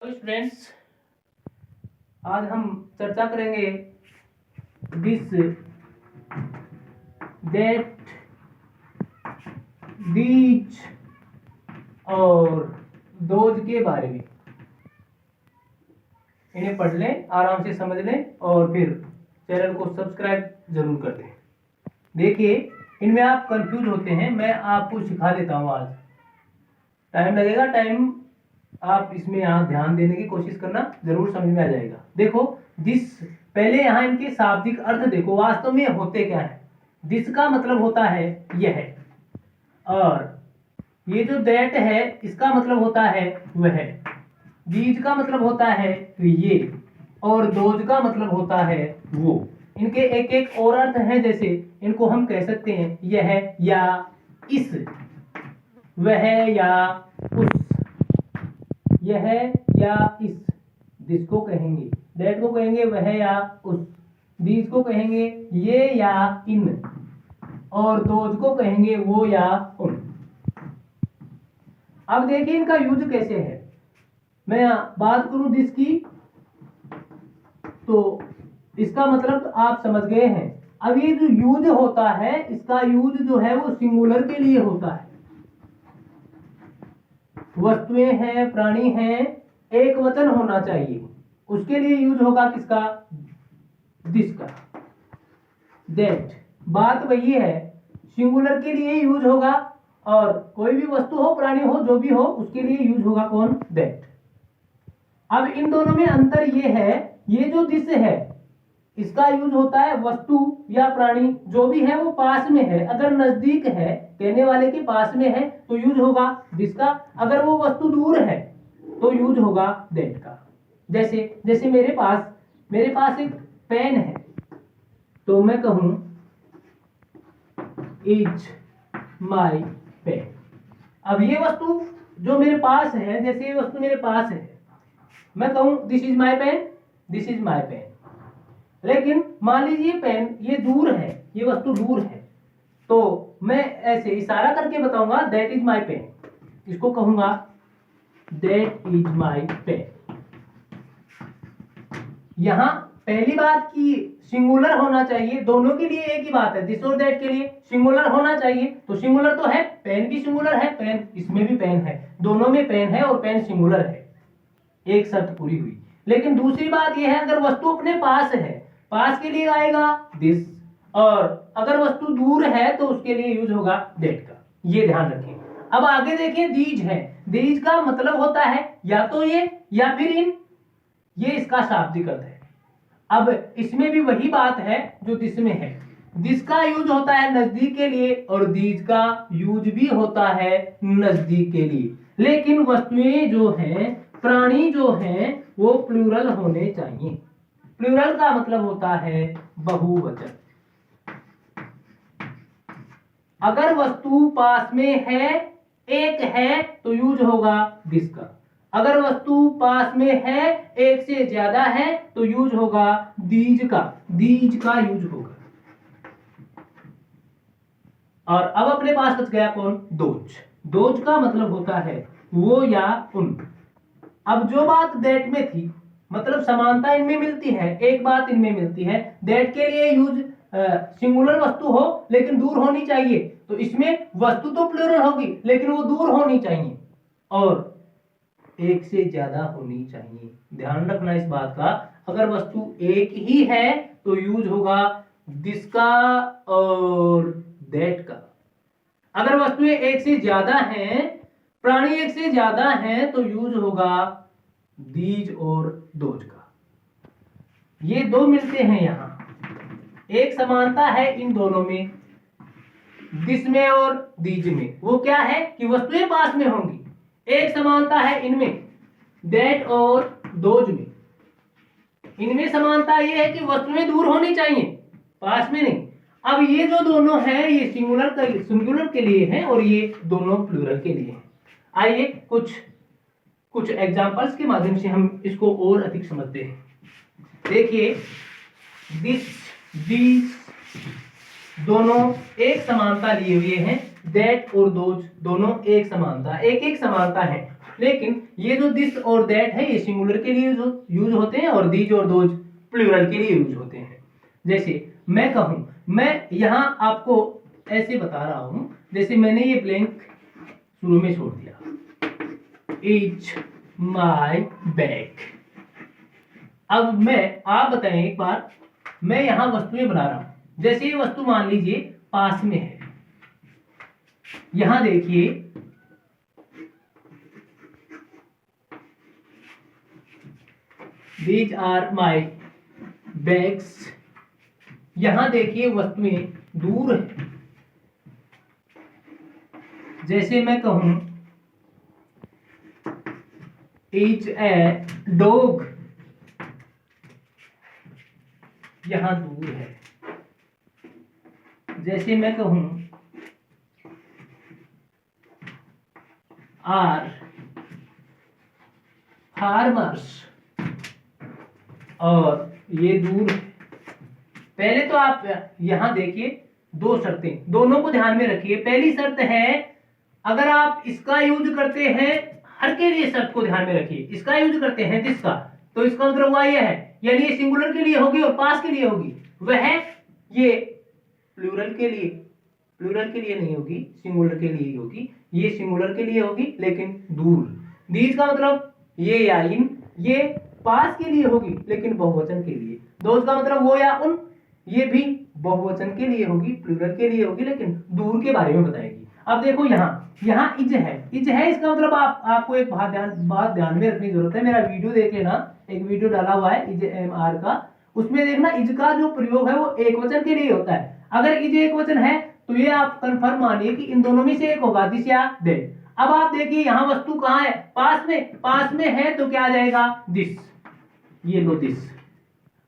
Hello students, आज हम चर्चा करेंगे दिस दैट दीज और दोज के बारे में। इन्हें पढ़ लें, आराम से समझ लें और फिर चैनल को सब्सक्राइब जरूर कर दें। देखिए, इनमें आप कंफ्यूज होते हैं, मैं आपको सिखा देता हूँ। आज टाइम लगेगा, टाइम आप इसमें यहाँ ध्यान देने की कोशिश करना, जरूर समझ में आ जाएगा। देखो, दिस, पहले यहाँ इनके शाब्दिक अर्थ देखो, वास्तव में होते क्या है। दिस का मतलब होता है यह, और ये जो दैट है इसका मतलब होता है वह, दीज का मतलब होता है ये, और दोज का मतलब होता है वो। इनके एक एक और अर्थ हैं, जैसे इनको हम कह सकते हैं यह या इस, वह या उस, यह या इस, दिस को कहेंगे, दैट को कहेंगे वह या उस, दीज को कहेंगे ये या इन, और दोज को कहेंगे वो या उन। अब देखिए इनका यूज कैसे है। मैं बात करूं दिस की, तो इसका मतलब आप समझ गए हैं। अब ये जो यूज होता है, इसका यूज जो है वो सिंगुलर के लिए होता है। वस्तुएं हैं, प्राणी हैं, एक वचन होना चाहिए, उसके लिए यूज होगा किसका? दिस का। दैट, बात वही है, सिंगुलर के लिए यूज होगा, और कोई भी वस्तु हो, प्राणी हो, जो भी हो, उसके लिए यूज होगा कौन? दैट। अब इन दोनों में अंतर ये है, ये जो दिस है इसका यूज होता है वस्तु या प्राणी जो भी है वो पास में है, अगर नजदीक है, कहने वाले के पास में है तो यूज होगा दिस का, अगर वो वस्तु दूर है तो यूज होगा दैट का। जैसे जैसे मेरे पास एक पेन है, तो मैं कहूं इज माई पेन। अब ये वस्तु जो मेरे पास है, जैसे ये वस्तु मेरे पास है, मैं कहूं this is my pen, this is my pen. लेकिन मान लीजिए पेन ये दूर है, ये वस्तु दूर है, तो मैं ऐसे इशारा करके बताऊंगा दैट इज माई पेन। इसको कहूंगा दैट इज माई पेन। यहां पहली बात की सिंगुलर होना चाहिए, दोनों के लिए एक ही बात है, दिस और दैट के लिए सिंगुलर होना चाहिए। तो सिंगुलर तो है, पेन भी सिंगुलर है, पेन, इसमें भी पेन है, दोनों में पेन है और पेन सिंगुलर है, एक शर्त पूरी हुई। लेकिन दूसरी बात यह है, अगर वस्तु अपने पास है, पास के लिए आएगा दिस, और अगर वस्तु दूर है तो उसके लिए यूज होगा दैट का, ये ध्यान रखें। अब आगे देखें, दीज है, दीज का मतलब होता है या तो ये या फिर इन, ये इसका शाब्दिक अर्थ है। अब इसमें भी वही बात है जो दिस में है, दिस का यूज होता है नजदीक के लिए और दीज का यूज भी होता है नजदीक के लिए। लेकिन वस्तुएं जो हैं, प्राणी जो हैं, वो प्लूरल होने चाहिए। प्लूरल का मतलब होता है बहुवचन। अगर वस्तु पास में है, एक है, तो यूज होगा दिस का। अगर वस्तु पास में है, एक से ज्यादा है, तो यूज होगा दीज का, दीज का यूज होगा। और अब अपने पास बच गया कौन? दोज। दोज का मतलब होता है वो या उन। अब जो बात दैट में थी, मतलब समानता इनमें मिलती है, एक बात इनमें मिलती है, दैट के लिए यूज सिंगुलर वस्तु हो लेकिन दूर होनी चाहिए, तो इसमें वस्तु तो प्लूरल होगी लेकिन वो दूर होनी चाहिए और एक से ज्यादा होनी चाहिए। ध्यान रखना इस बात का, अगर वस्तु एक ही है तो यूज होगा दिस का और दैट का। अगर वस्तुएं एक से ज्यादा हैं, प्राणी एक से ज्यादा हैं, तो यूज होगा दीज और दोज का। ये दो मिलते हैं यहां, एक समानता है इन दोनों में, दिस में और दीज में। वो क्या है कि वस्तुएं पास में होंगी। एक समानता है इनमें, दैट और दोज में। इनमें समानता ये है कि वस्तुएं दूर होनी चाहिए, पास में नहीं। अब ये जो दोनों हैं, ये सिंगुलर के लिए हैं और ये दोनों प्लूरल के लिए हैं। आइए कुछ एग्जांपल्स के माध्यम से हम इसको और अधिक समझते हैं। देखिए, दिस, दीज दोनों एक समानता लिए हुए हैं, दैट और दोज दोनों एक समानता, एक एक समानता है। लेकिन ये जो दिस और दैट है ये सिंगुलर के लिए यूज होते हैं और दीज और दोज प्लूरल के लिए यूज होते हैं। जैसे मैं कहूं, मैं यहां आपको ऐसे बता रहा हूं, जैसे मैंने ये ब्लैंक शुरू में छोड़ दिया, इज माई बैग। अब आप बताएं एक बार, मैं यहां वस्तुएं बना रहा हूं, जैसे ये वस्तु मान लीजिए पास में है, यहां देखिए these are my bags, यहां देखिए वस्तुएं दूर है। जैसे मैं कहूं इज ए डॉग, यहां दूर है। जैसे मैं कहूं आर फार्मर्स, और ये दूर है। पहले तो आप यहां देखिए दो शर्तें, दोनों को ध्यान में रखिए। पहली शर्त है, अगर आप इसका यूज करते हैं, हर के लिए शर्त को ध्यान में रखिए, इसका यूज करते हैं जिसका, तो इसका मतलब हुआ यह है, यानी ये सिंगुलर के लिए होगी और पास के लिए होगी, वह ये प्लूरल के लिए नहीं होगी, सिंगुलर के लिए होगी। ये सिंगुलर के लिए होगी लेकिन दूर। दीज का मतलब ये या इन, ये पास के लिए होगी लेकिन बहुवचन के लिए। दोस्त का मतलब वो या उन, ये भी बहुवचन के लिए होगी, प्लूरल के लिए होगी लेकिन दूर के बारे में बताएगी। अब देखो यहाँ इज है, इसका मतलब आपको एक बात ध्यान में रखने की जरूरत है। मेरा वीडियो देख लेना, एक वीडियो डाला हुआ है इज एम आर का, उसमें देखना इज का जो प्रयोग है वो एक वचन के लिए होता है। अगर इज एक वचन है तो ये आप कंफर्म मानिए कि इन दोनों में से एक होगा, दिस या दैट। अब आप देखिए यहाँ वस्तु कहाँ है, पास में है तो क्या आ जाएगा, दिस, ये लो दिस।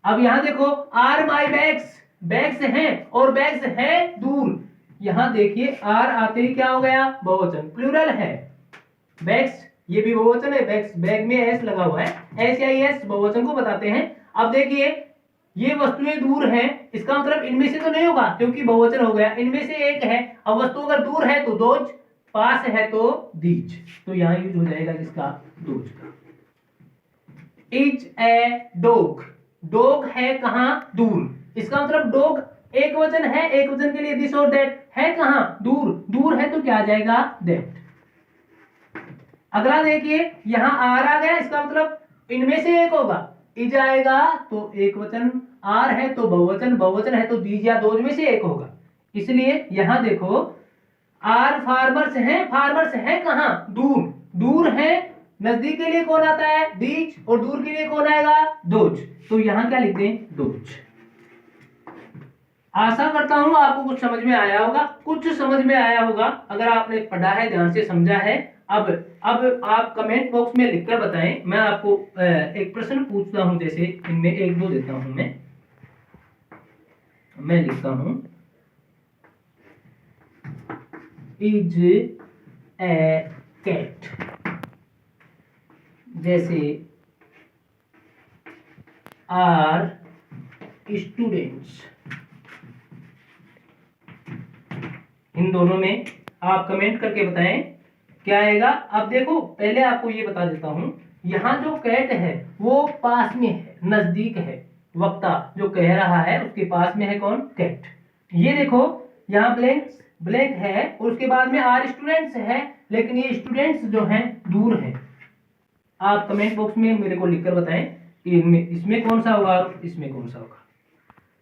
अब यहाँ देखो आर माई बैग्स हैं और बैग्स है दूर। यहाँ देखिए आर आते ही क्या हो गया, बहुवचन, प्लूरल है। बैग्स ये भी बहुवचन है, बैग्स, बैग में एस लगा हुआ है, एस या एस बहुवचन को बताते हैं। अब देखिए ये वस्तुएं दूर हैं, इसका मतलब इनमें से तो नहीं होगा क्योंकि बहुवचन हो गया, इनमें से एक है। अब वस्तु अगर दूर है तो दोज, पास है तो दीज, तो यहाँ यूज हो जाएगा किसका, दोज का। इज ए डॉग है कहां, दूर। इसका मतलब डॉग एक वचन है, एक वचन के लिए दिस और दैट है कहां, दूर है तो क्या आ जाएगा, दैट। अगला देखिए यहां आर आ गया, इसका मतलब इनमें से एक होगा, इज आएगा तो एक वचन, आर है तो बहुवचन है तो दीज या दोज में से एक होगा। इसलिए यहां देखो आर फार्मर्स है कहां, दूर है। नजदीक के लिए कौन आता है, दीज, और दूर के लिए कौन आएगा, दोज। तो यहां क्या लिखते हैं, दोज। आशा करता हूं आपको कुछ समझ में आया होगा, अगर आपने पढ़ा है, ध्यान से समझा है। अब आप कमेंट बॉक्स में लिखकर बताएं। मैं आपको एक प्रश्न पूछता हूं, जैसे इनमें एक दो देता हूं, मैं लिखता हूं इज ए कैट, जैसे आर स्टूडेंट्स। इन दोनों में आप कमेंट करके बताएं क्या आएगा। अब देखो पहले आपको ये बता देता हूं, यहां जो कैट है वो पास में है, नजदीक है। वक्ता जो कह रहा है उसके पास में है कौन, कैट। ये देखो यहाँ ब्लैंक है और उसके बाद में आर स्टूडेंट्स है, लेकिन ये स्टूडेंट्स जो हैं दूर हैं। आप कमेंट बॉक्स में मेरे को लिखकर बताएं इसमें कौन सा होगा, इसमें कौन सा होगा।